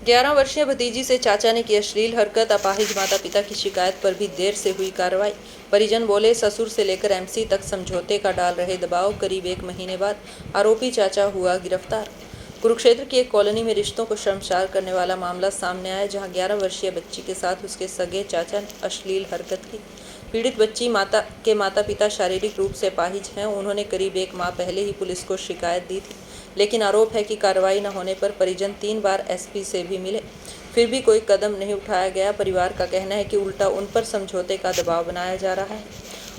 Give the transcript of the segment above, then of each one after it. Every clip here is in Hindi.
11 वर्षीय भतीजी से चाचा ने की अश्लील हरकत, अपाहिज माता पिता की शिकायत पर भी देर से हुई कार्रवाई। परिजन बोले ससुर से लेकर एमसी तक समझौते का डाल रहे दबाव। करीब 1 महीने बाद आरोपी चाचा हुआ गिरफ्तार। कुरुक्षेत्र की एक कॉलोनी में रिश्तों को शर्मसार करने वाला मामला सामने आया, जहां 11 वर्षीय बच्ची के साथ उसके सगे चाचा ने अश्लील हरकत की। पीड़ित बच्ची के माता पिता शारीरिक रूप से अपाहिज हैं। उन्होंने करीब 1 माह पहले ही पुलिस को शिकायत दी थी, लेकिन आरोप है कि कार्रवाई न होने पर परिजन 3 बार एसपी से भी मिले, फिर भी कोई कदम नहीं उठाया गया। परिवार का कहना है कि उल्टा उन पर समझौते का दबाव बनाया जा रहा है।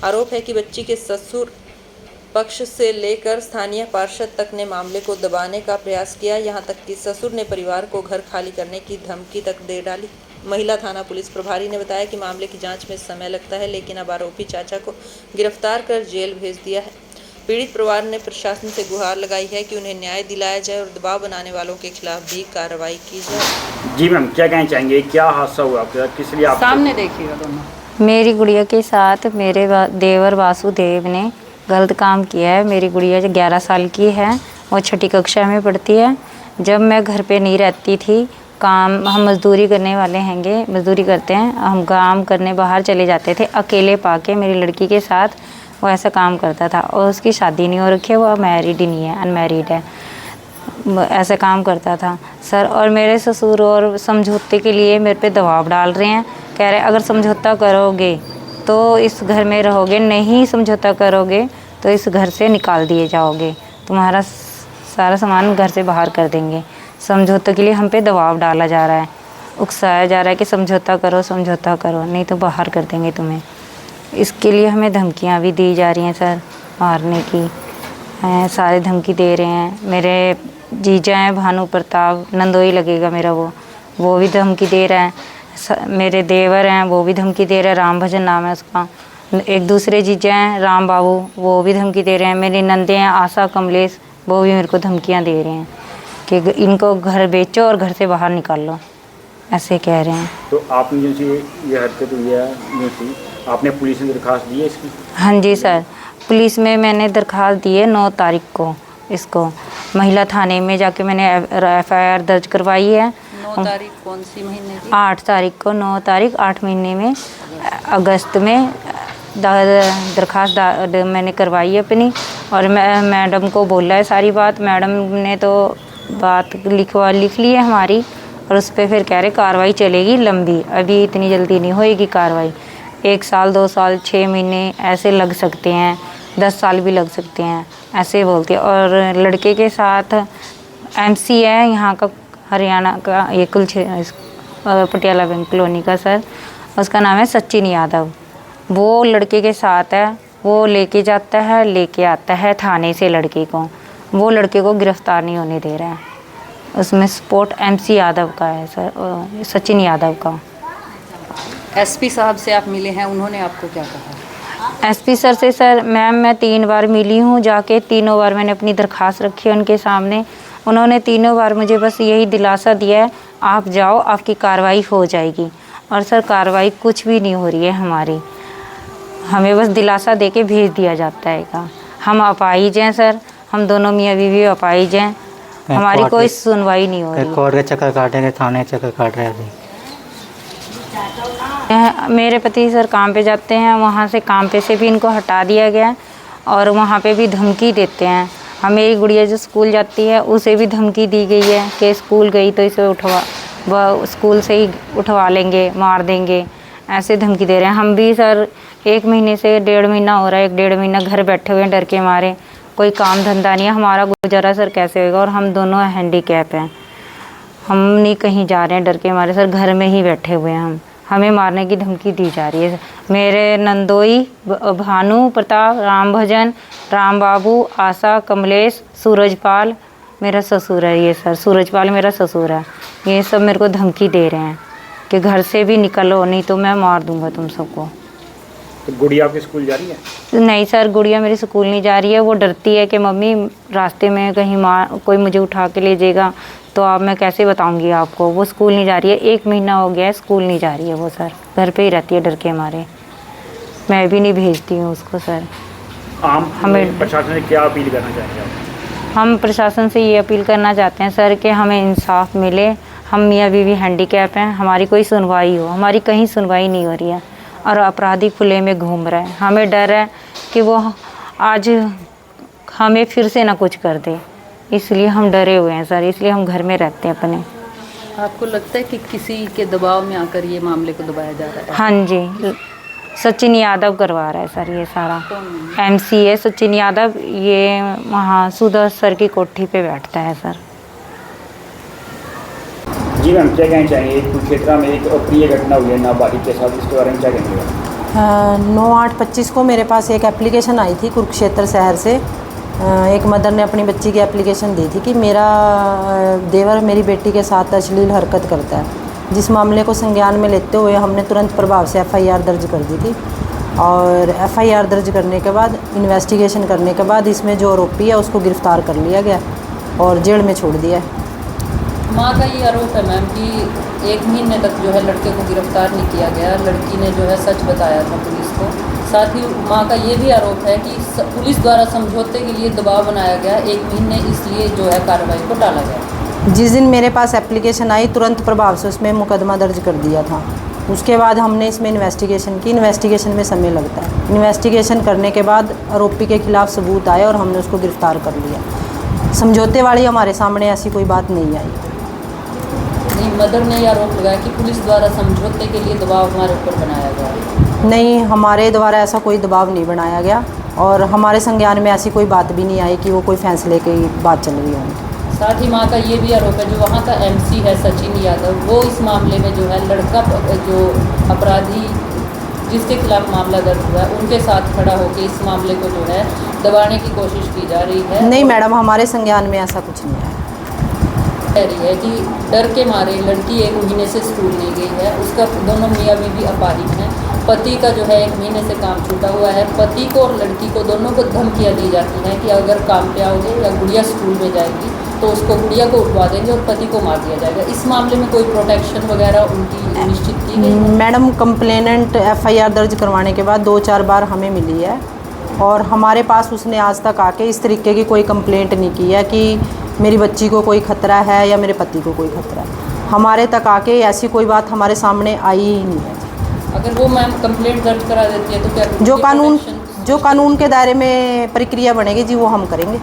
आरोप है कि बच्ची के ससुर पक्ष से लेकर स्थानीय पार्षद तक ने मामले को दबाने का प्रयास किया। यहां तक कि ससुर ने परिवार को घर खाली करने की धमकी तक दे डाली। महिला थाना पुलिस प्रभारी ने बताया कि मामले की जांच में समय लगता है, लेकिन अब आरोपी चाचा को गिरफ्तार कर जेल भेज दिया है। पीड़ित परिवार ने प्रशासन से गुहार लगाई है कि उन्हें न्याय दिलाया जाए और दबाव बनाने वालों के खिलाफ भी कार्रवाई की जाए। जी मैम, क्या कहना चाहेंगे, क्या हादसा हुआ आपके साथ, किस लिए आप सामने देखिएगा दोनों। मेरी गुड़िया के साथ मेरे देवर वासुदेव ने गलत काम किया है। मेरी गुड़िया जो 11 साल की है, वो छठी कक्षा में पढ़ती है। जब मैं घर पे नहीं रहती थी, काम हम मजदूरी करने वाले हैंगे, मजदूरी करते हैं, हम काम करने बाहर चले जाते थे अकेले पाके। मेरी लड़की के साथ वो ऐसा काम करता था और उसकी शादी नहीं हो रखी है, वो मैरिड ही नहीं है, अनमैरिड है, ऐसा काम करता था सर। और मेरे ससुर और समझौते के लिए मेरे पे दबाव डाल रहे हैं, कह रहे अगर समझौता करोगे तो इस घर में रहोगे, नहीं समझौता करोगे तो इस घर से निकाल दिए जाओगे, तुम्हारा सारा सामान घर से बाहर कर देंगे। समझौते के लिए हम पे दबाव डाला जा रहा है, उकसाया जा रहा है कि समझौता करो नहीं तो बाहर कर देंगे तुम्हें। इसके लिए हमें धमकियां भी दी जा रही हैं सर, मारने की सारे धमकी दे रहे हैं। मेरे जीजा हैं भानु प्रताप, नंदोई लगेगा मेरा, वो भी धमकी दे रहा है। मेरे देवर हैं, वो भी धमकी दे रहे हैं, राम भजन नाम है उसका। एक दूसरे जीजा हैं राम बाबू, वो भी धमकी दे रहे हैं। मेरी नंदे हैं आशा कमलेश, वो भी मेरे को धमकियां दे रहे हैं कि इनको घर बेचो और घर से बाहर निकाल लो, ऐसे कह रहे हैं। तो आपने जैसे ये हरकत हुई है, आपने पुलिस में दरखास्त दी है इसकी? हाँ जी सर, पुलिस में मैंने दरखास्त दी है 9 तारीख को। इसको महिला थाने में जाके मैंने FIR दर्ज करवाई है। 9 तारीख कौन सी महीने की? 8 तारीख को, 9 तारीख 8 महीने में अगस्त में दरखास्त मैंने करवाई है अपनी। और मैं मैडम को बोला है सारी बात, मैडम ने तो बात लिख ली है हमारी, और उस पर फिर कह रहे कार्रवाई चलेगी लंबी, अभी इतनी जल्दी नहीं होएगी कार्रवाई। 1 साल 2 साल 6 महीने ऐसे लग सकते हैं, 10 साल भी लग सकते हैं, ऐसे बोलती है। और लड़के के साथ MC है यहाँ का, हरियाणा का, ये पटियाला बैंक कॉलोनी का सर, उसका नाम है सचिन यादव। वो लड़के के साथ है, वो लेके जाता है लेके आता है थाने से लड़के को, वो लड़के को गिरफ्तार नहीं होने दे रहा है। उसमें सपोर्ट MC यादव का है सर, सचिन यादव का। SP साहब से आप मिले हैं, उन्होंने आपको क्या कहा? SP सर से सर मैम मैं 3 बार मिली हूँ जाके, तीनों बार मैंने अपनी दरख्वास्त रखी है उनके सामने। उन्होंने तीनों बार मुझे बस यही दिलासा दिया है, आप जाओ आपकी कार्रवाई हो जाएगी। और सर कार्रवाई कुछ भी नहीं हो रही है हमारी, हमें बस दिलासा दे के भेज दिया जाता है। हम अपाहिज हैं सर, हम दोनों मियाँ बीवी अपाहिज हैं, हमारी कोई सुनवाई नहीं हो रही। कोर्ट के चक्कर काटेंगे, थाने के चक्कर काट रहे हैं। मेरे पति सर काम पे जाते हैं, वहाँ से काम पे से भी इनको हटा दिया गया और वहाँ पे भी धमकी देते हैं। हम मेरी गुड़िया जो स्कूल जाती है उसे भी धमकी दी गई है कि स्कूल गई तो इसे वह स्कूल से ही उठवा लेंगे, मार देंगे, ऐसे धमकी दे रहे हैं। हम भी सर 1 महीने से 1.5 महीना हो रहा है, 1.5 महीना घर बैठे हुए हैं डर के मारे, कोई काम धंधा नहीं है, हमारा गुजारा सर कैसे होगा। और हम दोनों हैंडीकैप हैं, हम नहीं कहीं जा रहे हैं डर के मारे सर, घर में ही बैठे हुए हैं हम, हमें मारने की धमकी दी जा रही है। मेरे नंदोई भानु प्रताप, राम भजन, राम बाबू, आशा कमलेश, सूरजपाल मेरा ससुर है, ये सर सूरजपाल मेरा ससुर है, ये सब मेरे को धमकी दे रहे हैं कि घर से भी निकलो नहीं तो मैं मार दूंगा तुम सबको। तो गुड़िया आपकी स्कूल जा रही है? नहीं सर, गुड़िया मेरी स्कूल नहीं जा रही है, वो डरती है कि मम्मी रास्ते में कहीं कोई मुझे उठा के ले जाएगा तो अब मैं कैसे बताऊंगी आपको। वो स्कूल नहीं जा रही है, 1 महीना हो गया है स्कूल नहीं जा रही है वो सर, घर पे ही रहती है डर के मारे, मैं भी नहीं भेजती हूँ उसको सर। हमें प्रशासन से क्या अपील करना चाहेंगे आप? हम प्रशासन से ये अपील करना चाहते हैं सर कि हमें इंसाफ मिले, हम मियाँ बीवी हैंडीकैप हैं, हमारी कोई सुनवाई हो, हमारी कहीं सुनवाई नहीं हो रही है और अपराधी खुले में घूम रहे हैं। हमें डर है कि वो आज हमें फिर से ना कुछ कर दे, इसलिए हम डरे हुए हैं सर, इसलिए हम घर में रहते हैं अपने। आपको लगता है कि किसी के दबाव में आकर ये मामले को दबाया जा रहा है? हाँ जी, सचिन यादव करवा रहा है सर ये सारा। MC है सचिन यादव, ये वहाँ सुधा सर की कोठी पे बैठता है सर। जी मैम, क्या कहना चाहेंगे? कुरुक्षेत्र में एक अप्रिय घटना हुई है नाबालिग के साथ, इसके बारे में क्या कहेंगे? 9/8/25 को मेरे पास एक एप्लीकेशन आई थी कुरुक्षेत्र शहर से। एक मदर ने अपनी बच्ची की एप्लीकेशन दी थी कि मेरा देवर मेरी बेटी के साथ अश्लील हरकत करता है, जिस मामले को संज्ञान में लेते हुए हमने तुरंत प्रभाव से FIR दर्ज कर दी थी। और FIR दर्ज करने के बाद इन्वेस्टिगेशन करने के बाद इसमें जो आरोपी है उसको गिरफ़्तार कर लिया गया और जेल में छोड़ दिया है। माँ का ये आरोप है मैम कि 1 महीने तक जो है लड़के को गिरफ्तार नहीं किया गया, लड़की ने जो है सच बताया था पुलिस को। साथ ही माँ का ये भी आरोप है कि पुलिस द्वारा समझौते के लिए दबाव बनाया गया 1 महीने, इसलिए जो है कार्रवाई को टाला गया। जिस दिन मेरे पास एप्लीकेशन आई तुरंत प्रभाव से उसमें मुकदमा दर्ज कर दिया था। उसके बाद हमने इसमें इन्वेस्टिगेशन की। इन्वेस्टिगेशन में समय लगता है। इन्वेस्टिगेशन करने के बाद आरोपी के खिलाफ सबूत आए और हमने उसको गिरफ्तार कर लिया। समझौते वाली हमारे सामने ऐसी कोई बात नहीं आई। नहीं, मदर ने ये आरोप लगाया कि पुलिस द्वारा समझौते के लिए दबाव हमारे ऊपर बनाया गया। नहीं, हमारे द्वारा ऐसा कोई दबाव नहीं बनाया गया और हमारे संज्ञान में ऐसी कोई बात भी नहीं आई कि वो कोई फैसले की बात चल रही है। साथ ही माँ का ये भी आरोप है जो वहाँ का MC है सचिन यादव, वो इस मामले में जो है लड़का जो अपराधी जिसके खिलाफ मामला दर्ज हुआ है उनके साथ खड़ा होकर इस मामले को जो है दबाने की कोशिश की जा रही है। नहीं मैडम, हमारे संज्ञान में ऐसा कुछ नहीं है। कह रही है कि डर के मारे लड़की 1 महीने से स्कूल नहीं गई है, उसका दोनों मियाँ बीवी अपाहिज हैं, पति का जो है 1 महीने से काम छूटा हुआ है। पति को और लड़की को दोनों को धमकियाँ दी जाती हैं कि अगर काम पे आओगे या गुड़िया स्कूल में जाएगी तो उसको गुड़िया को उठवा देंगे और पति को मार दिया जाएगा। इस मामले में कोई प्रोटेक्शन वगैरह उनकी निश्चित की गई है? मैडम, कंप्लेनेंट FIR दर्ज करवाने के बाद 2-4 बार हमें मिली है और हमारे पास उसने आज तक आके इस तरीके की कोई कंप्लेंट नहीं की है कि मेरी बच्ची को कोई खतरा है या मेरे पति को कोई खतरा है। हमारे तक आके ऐसी कोई बात हमारे सामने आई ही नहीं है। अगर वो मैम कंप्लेंट दर्ज करा देती है तो क्या जो कानून के दायरे में प्रक्रिया बनेगी जी वो हम करेंगे।